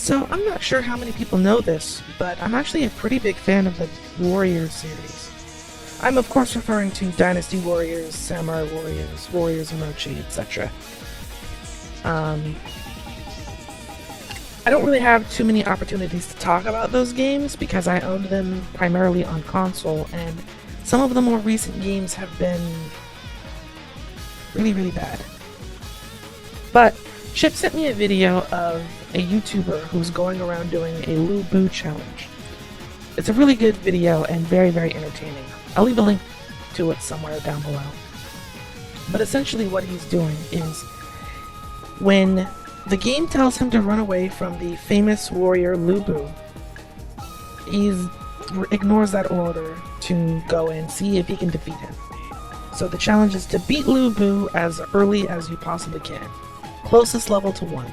So, I'm not sure how many people know this, but I'm actually a pretty big fan of the Warriors series. I'm of course referring to Dynasty Warriors, Samurai Warriors, Warriors Orochi, etc. I don't really have too many opportunities to talk about those games because I owned them primarily on console, and some of the more recent games have been really, really bad. But Chip sent me a video of a YouTuber who's going around doing a Lu Bu challenge. It's a really good video and very, very entertaining. I'll leave a link to it somewhere down below. But essentially what he's doing is, when the game tells him to run away from the famous warrior Lu Bu, he ignores that order to go and see if he can defeat him. So the challenge is to beat Lu Bu as early as you possibly can. Closest level to 1.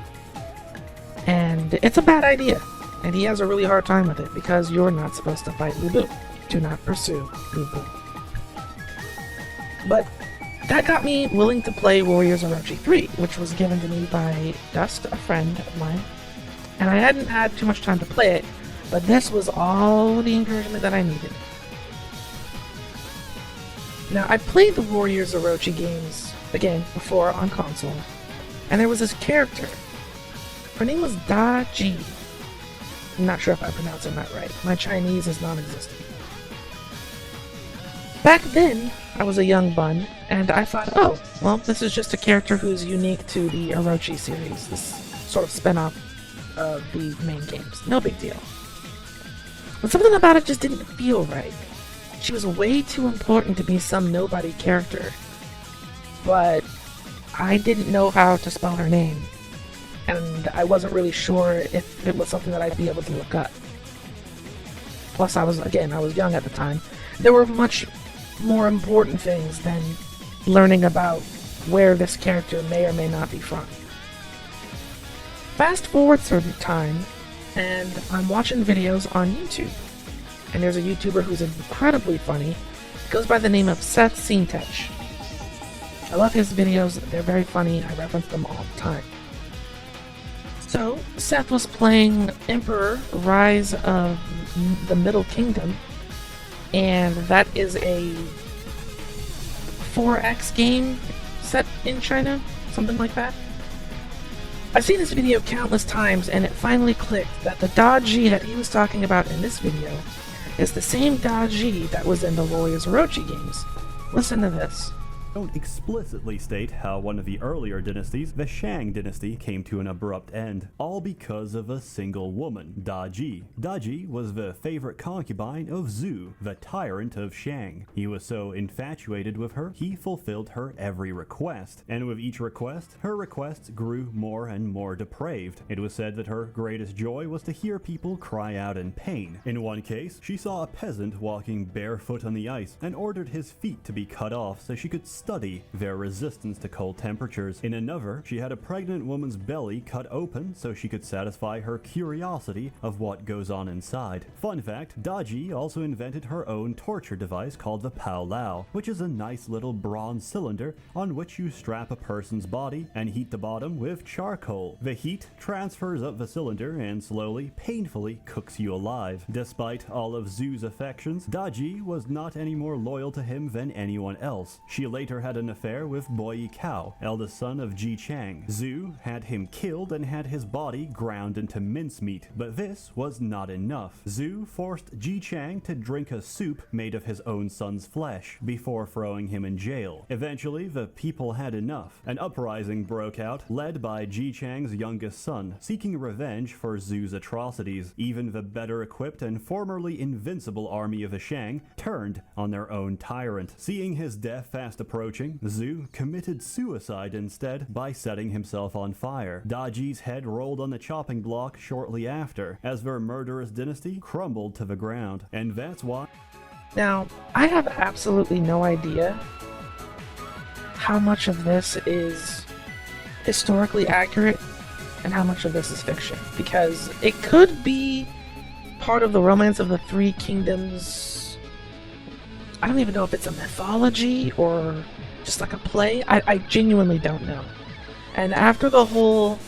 And it's a bad idea, and he has a really hard time with it because you're not supposed to fight Lu Bu. Do not pursue Lu Bu. But that got me willing to play Warriors Orochi 3, which was given to me by Dust, a friend of mine. And I hadn't had too much time to play it, but this was all the encouragement that I needed. Now, I played the Warriors Orochi games, again, before on console, and there was this character. Her name was Da Ji. I'm not sure if I'm pronouncing that right. My Chinese is non-existent. Back then, I was a young bun, and I thought, oh, well, this is just a character who's unique to the Orochi series, this sort of spin-off of the main games. No big deal. But something about it just didn't feel right. She was way too important to be some nobody character, but I didn't know how to spell her name, and I wasn't really sure if it was something that I'd be able to look up. Plus, I was young at the time. There were much more important things than learning about where this character may or may not be from. Fast forward some time, and I'm watching videos on YouTube. And there's a YouTuber who's incredibly funny. He goes by the name of Seth Seentech. I love his videos, they're very funny, I reference them all the time. So, Seth was playing Emperor Rise of the Middle Kingdom, and that is a 4X game set in China, something like that. I've seen this video countless times, and it finally clicked that the Da Ji that he was talking about in this video is the same Da Ji that was in the Warriors Orochi games. Listen to this. Don't explicitly state how one of the earlier dynasties, the Shang dynasty, came to an abrupt end, all because of a single woman, Da Ji. Da Ji was the favorite concubine of Zhu, the tyrant of Shang. He was so infatuated with her, he fulfilled her every request, and with each request, her requests grew more and more depraved. It was said that her greatest joy was to hear people cry out in pain. In one case, she saw a peasant walking barefoot on the ice and ordered his feet to be cut off so she could study their resistance to cold temperatures. In another, she had a pregnant woman's belly cut open so she could satisfy her curiosity of what goes on inside. Fun fact, Da Ji also invented her own torture device called the Pao Lao, which is a nice little bronze cylinder on which you strap a person's body and heat the bottom with charcoal. The heat transfers up the cylinder and slowly, painfully cooks you alive. Despite all of Zhu's affections, Da Ji was not any more loyal to him than anyone else. She later had an affair with Bo Yikao, eldest son of Ji Chang. Zhu had him killed and had his body ground into mincemeat, but this was not enough. Zhu forced Ji Chang to drink a soup made of his own son's flesh before throwing him in jail. Eventually, the people had enough. An uprising broke out, led by Ji Chang's youngest son, seeking revenge for Zhu's atrocities. Even the better equipped and formerly invincible army of the Shang turned on their own tyrant. Seeing his death fast approaching, Zhu committed suicide instead by setting himself on fire. Da Ji's head rolled on the chopping block shortly after, as their murderous dynasty crumbled to the ground. And that's why... Now, I have absolutely no idea how much of this is historically accurate and how much of this is fiction, because it could be part of the Romance of the Three Kingdoms. I don't even know if it's a mythology or just like a play. I genuinely don't know. And after the whole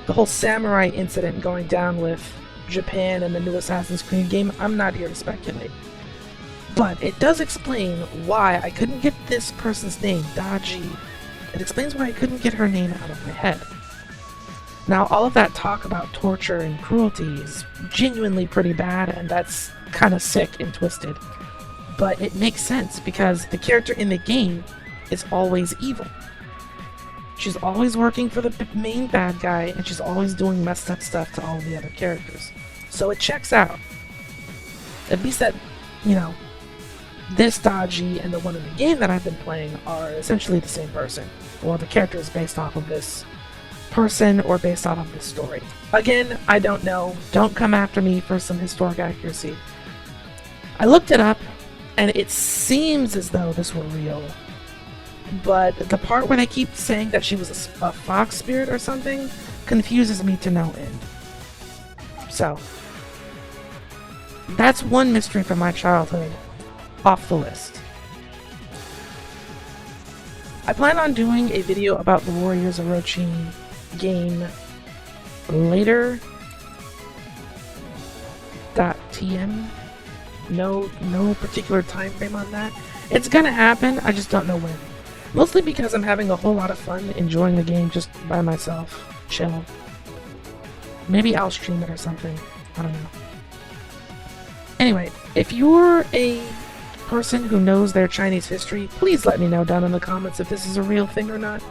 the whole samurai incident going down with Japan and the new Assassin's Creed game, I'm not here to speculate. But it does explain why I couldn't get this person's name, Daji. It explains why I couldn't get her name out of my head. Now, all of that talk about torture and cruelty is genuinely pretty bad, and that's kind of sick and twisted. But it makes sense, because the character in the game is always evil. She's always working for the main bad guy, and she's always doing messed up stuff to all the other characters. So it checks out. At least that, you know, this Daji and the one in the game that I've been playing are essentially the same person. Well, the character is based off of this person or based off of this story. Again, I don't know. Don't come after me for some historic accuracy. I looked it up, and it seems as though this were real. But the part where they keep saying that she was a fox spirit or something confuses me to no end. So, that's one mystery from my childhood off the list. I plan on doing a video about the Warriors Orochi game later. .tm. No particular time frame on that. It's gonna happen, I just don't know when. Mostly because I'm having a whole lot of fun enjoying the game just by myself. Chill. Maybe I'll stream it or something. I don't know. Anyway, if you're a person who knows their Chinese history, please let me know down in the comments if this is a real thing or not.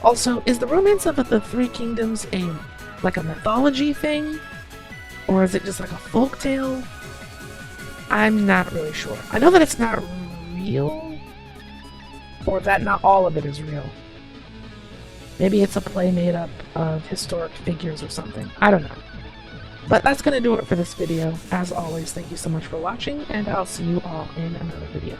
Also, is the Romance of the Three Kingdoms like a mythology thing? Or is it just like a folktale? I'm not really sure. I know that it's not real, or that not all of it is real. Maybe it's a play made up of historic figures or something. I don't know. But that's gonna do it for this video. As always, thank you so much for watching, and I'll see you all in another video.